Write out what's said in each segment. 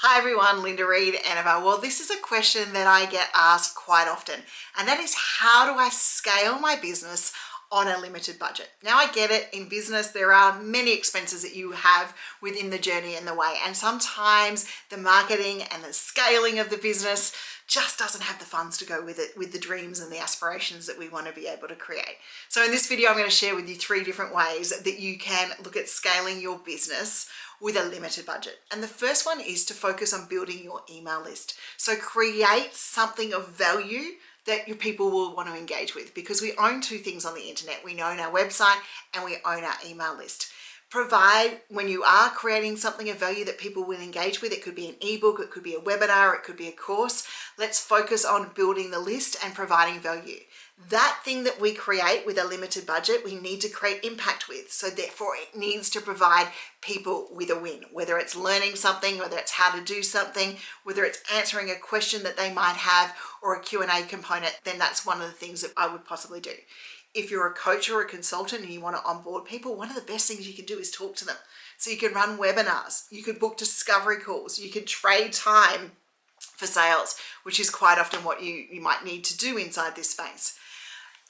Hi everyone, Linda Reed-Enever. Well, this is a question that I get asked quite often, and that is, how do I scale my business on a limited budget? Now, I get it. In business, there are many expenses that you have within the journey and the way, and sometimes the marketing and the scaling of the business just doesn't have the funds to go with it, with the dreams and the aspirations that we want to be able to create. So in this video, I'm going to share with you 3 different ways that you can look at scaling your business with a limited budget. And the first one is to focus on building your email list. So create something of value that your people will want to engage with, because we own 2 things on the internet. We own our website and we own our email list. Provide, when you are creating something of value that people will engage with, it could be an ebook, it could be a webinar, it could be a course. Let's focus on building the list and providing value. That thing that we create with a limited budget, we need to create impact with. So therefore it needs to provide people with a win, whether it's learning something, whether it's how to do something, whether it's answering a question that they might have, or a Q&A component. Then that's one of the things that I would possibly do. If you're a coach or a consultant and you want to onboard people, one of the best things you can do is talk to them. So you can run webinars, you could book discovery calls, you could trade time for sales, which is quite often what you might need to do inside this space.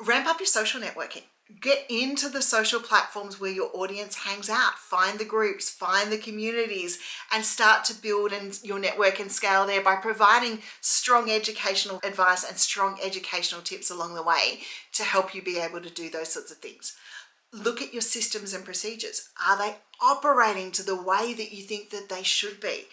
Ramp up your social networking. Get into the social platforms where your audience hangs out. Find the groups, find the communities, and start to build your network and scale there by providing strong educational advice and strong educational tips along the way to help you be able to do those sorts of things. Look at your systems and procedures. Are they operating to the way that you think that they should be?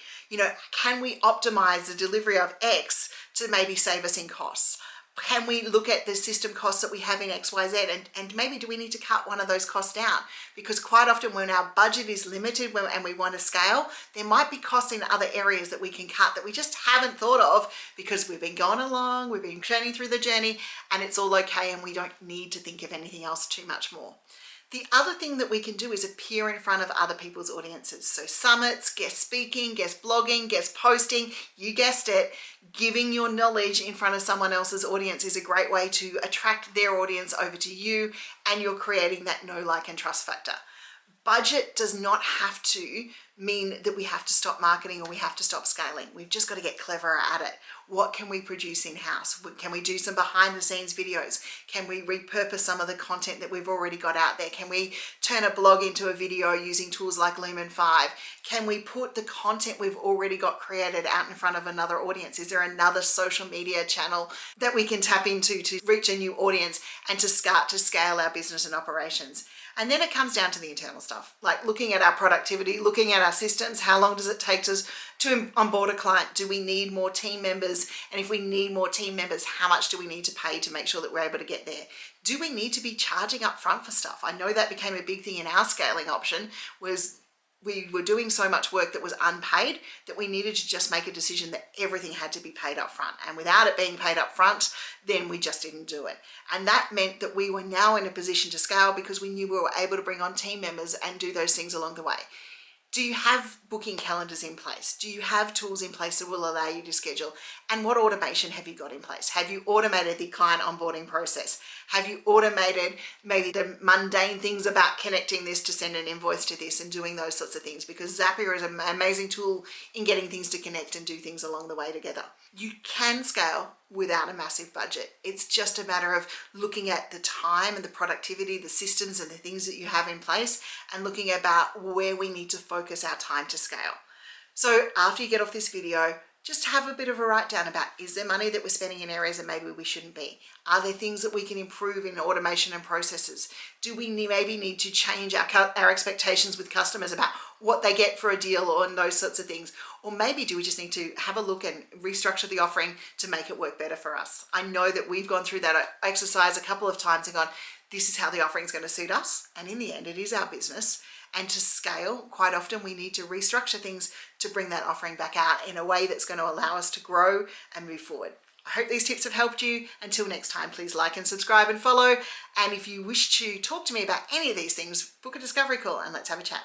Can we optimize the delivery of X to maybe save us in costs? Can we look at the system costs that we have in XYZ and maybe do we need to cut one of those costs down? Because quite often when our budget is limited and we want to scale, there might be costs in other areas that we can cut that we just haven't thought of because we've been going along, we've been churning through the journey, and it's all okay and we don't need to think of anything else too much more. The other thing that we can do is appear in front of other people's audiences. So summits, guest speaking, guest blogging, guest posting, you guessed it, giving your knowledge in front of someone else's audience is a great way to attract their audience over to you, and you're creating that know, like, and trust factor. Budget does not have to mean that we have to stop marketing or we have to stop scaling. We've just got to get cleverer at it. What can we produce in-house? Can we do some behind the scenes videos? Can we repurpose some of the content that we've already got out there? Can we turn a blog into a video using tools like Lumen 5? Can we put the content we've already got created out in front of another audience? Is there another social media channel that we can tap into to reach a new audience and to start to scale our business and operations? And then it comes down to the internal stuff, like looking at our productivity, looking at our systems. How long does it take us to onboard a client? Do we need more team members? And if we need more team members, how much do we need to pay to make sure that we're able to get there? Do we need to be charging up front for stuff? I know that became a big thing in our scaling option, was we were doing so much work that was unpaid that we needed to just make a decision that everything had to be paid up front. And without it being paid up front, then we just didn't do it. And that meant that we were now in a position to scale because we knew we were able to bring on team members and do those things along the way. Do you have booking calendars in place? Do you have tools in place that will allow you to schedule? And what automation have you got in place? Have you automated the client onboarding process? Have you automated maybe the mundane things about connecting this to send an invoice to this and doing those sorts of things? Because Zapier is an amazing tool in getting things to connect and do things along the way together. You can scale without a massive budget. It's just a matter of looking at the time and the productivity, the systems and the things that you have in place, and looking about where we need to focus our time to scale. So after you get off this video, just have a bit of a write down about, is there money that we're spending in areas that maybe we shouldn't be? Are there things that we can improve in automation and processes? Do we maybe need to change our expectations with customers about what they get for a deal or those sorts of things? Or maybe do we just need to have a look and restructure the offering to make it work better for us? I know that we've gone through that exercise a couple of times and gone, this is how the offering is going to suit us. And in the end, it is our business. And to scale, quite often we need to restructure things to bring that offering back out in a way that's going to allow us to grow and move forward. I hope these tips have helped you. Until next time, please like and subscribe and follow. And if you wish to talk to me about any of these things, book a discovery call and let's have a chat.